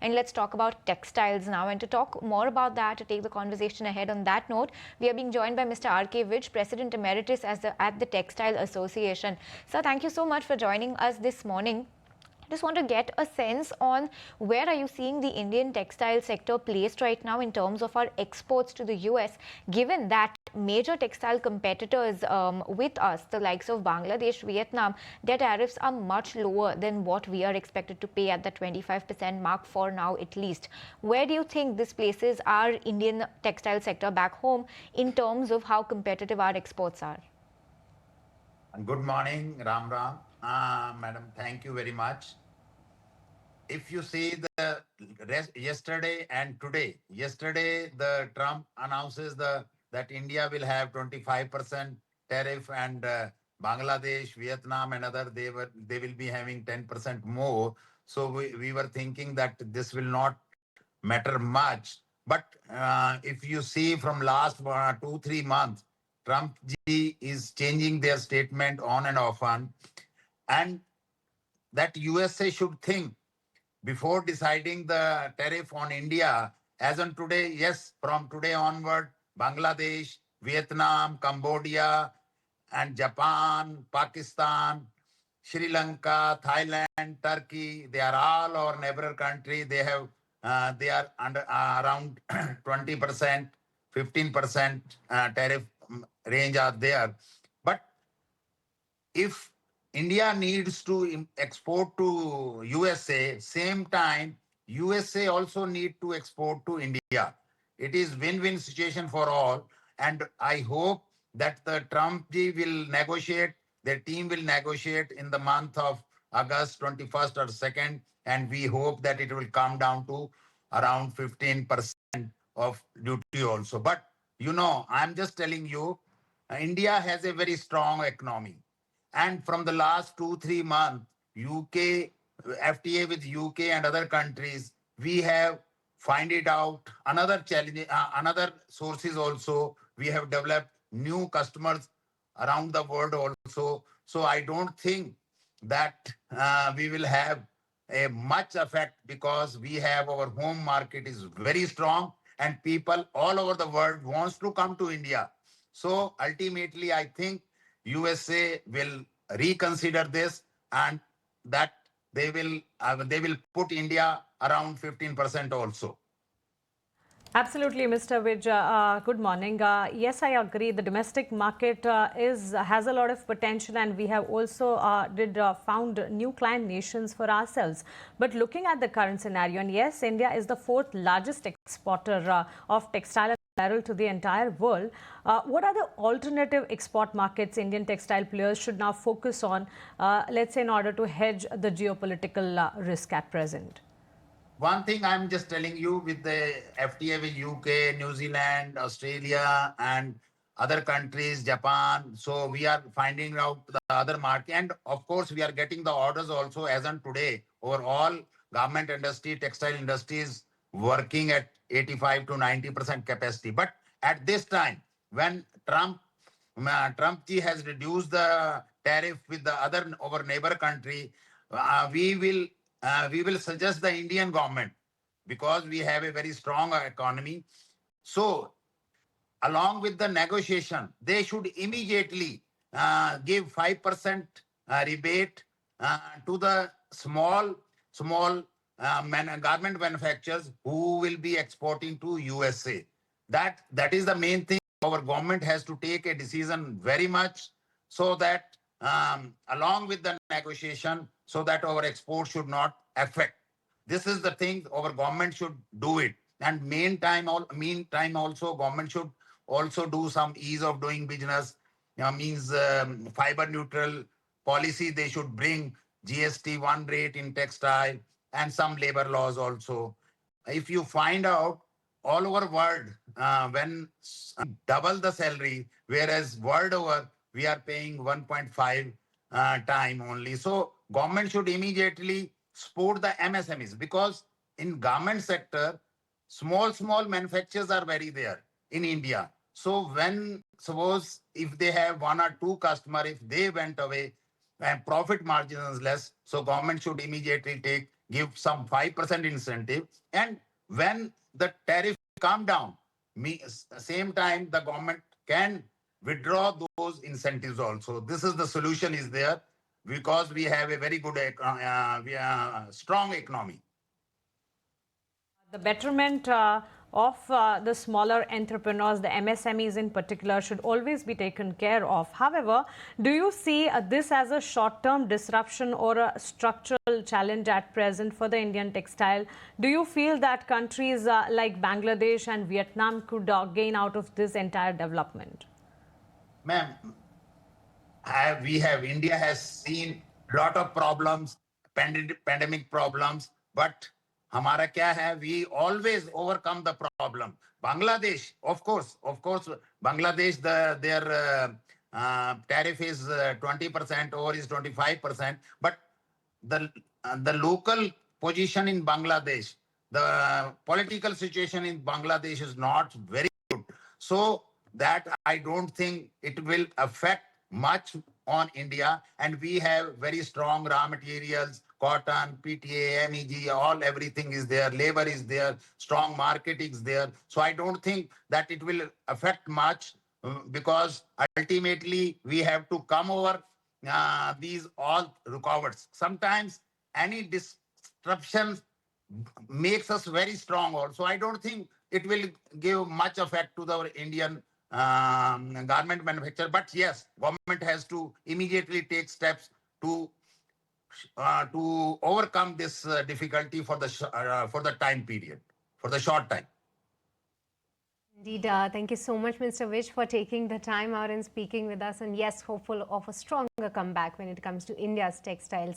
And let's talk about textiles now. And to talk more about that, to take the conversation ahead on that note, we are being joined by Mr. R.K. Vij, President Emeritus at the Textile Association. Sir, thank you so much for joining us this morning. I just want to get a sense on where are you seeing the Indian textile sector placed right now in terms of our exports to the US, given that major textile competitors with us, the likes of Bangladesh, Vietnam, their tariffs are much lower than what we are expected to pay at the 25% mark for now at least. Where do you think this places our Indian textile sector back home in terms of how competitive our exports are? Good morning, Ram Ram. Madam, thank you very much. If you see the rest yesterday and today, yesterday the Trump announces that India will have 25% tariff and Bangladesh, Vietnam and other they will be having 10% more. So we were thinking that this will not matter much. But if you see from last 2-3 months, Trump ji is changing their statement on and off on, and that USA should think before deciding the tariff on India. As on today, yes, from today onward, Bangladesh, Vietnam, Cambodia, and Japan, Pakistan, Sri Lanka, Thailand, Turkey, they are all our neighbor country. They are under around 20%, 15% tariff range are there. But if India needs to export to USA, same time USA also need to export to India. It is win-win situation for all, and I hope that the Trump ji will negotiate. Their team will negotiate in the month of August 21st or 2nd, and we hope that it will come down to around 15% of duty also. But I'm just telling you, India has a very strong economy. And from the last 2-3 months, UK, FTA with UK and other countries, we have find it out another challenge, another sources also. We have developed new customers around the world also. So I don't think that we will have a much effect because we have our home market is very strong and people all over the world wants to come to India. So ultimately, I think USA will reconsider this and that they will put India around 15% also. Absolutely, Mr. Vij. Good morning. Yes, I agree. The domestic market has a lot of potential, and we have also found new client nations for ourselves. But looking at the current scenario, and yes, India is the fourth largest exporter of textile apparel to the entire world. What are the alternative export markets Indian textile players should now focus on, let's say, in order to hedge the geopolitical risk at present? One thing I'm just telling you with the FTA with UK, New Zealand, Australia, and other countries, Japan. So we are finding out the other market. And of course, we are getting the orders also as on today. Overall, garment industry, textile industries working at 85 to 90% capacity. But at this time, when Trump ji has reduced the tariff with the other our neighbor country, we will suggest the Indian government because we have a very strong economy. So along with the negotiation, they should immediately give 5% rebate to the small garment manufacturers who will be exporting to USA. That is the main thing. Our government has to take a decision very much so that along with the negotiation, so that our export should not affect. This is the thing our government should do it. And meantime also government should also do some ease of doing business. Means fiber neutral policy. They should bring GST one rate in textile and some labor laws also. If you find out all over world, when double the salary, whereas world over we are paying 1.5 time only. So government should immediately support the MSMEs because in garment sector, small manufacturers are very there in India. So when suppose if they have one or two customer, if they went away and profit margin is less, so government should immediately take give some 5% incentive. And when the tariff come down, same time the government can withdraw those incentives also. This is the solution is there because we have a very good, strong economy. The betterment of the smaller entrepreneurs, the MSMEs in particular, should always be taken care of. However, do you see this as a short-term disruption or a structural challenge at present for the Indian textile? Do you feel that countries like Bangladesh and Vietnam could gain out of this entire development? Ma'am, India has seen lot of problems, pandemic problems, but हमारा क्या है, we always overcome the problem. Bangladesh, of course, Bangladesh, their tariff is 20% or is 25%, but the local position in Bangladesh, the political situation in Bangladesh is not very good. So that I don't think it will affect much on India. And we have very strong raw materials, cotton, PTA, MEG, everything is there. Labor is there. Strong market is there. So I don't think that it will affect much because ultimately we have to come over these all recovered. Sometimes any disruption makes us very strong also. I don't think it will give much effect to the Indian garment manufacturer. But yes, government has to immediately take steps to overcome this difficulty for the time period, for the short time. Indeed, thank you so much, Mr. Vij, for taking the time out and speaking with us. And yes, hopeful of a stronger comeback when it comes to India's textiles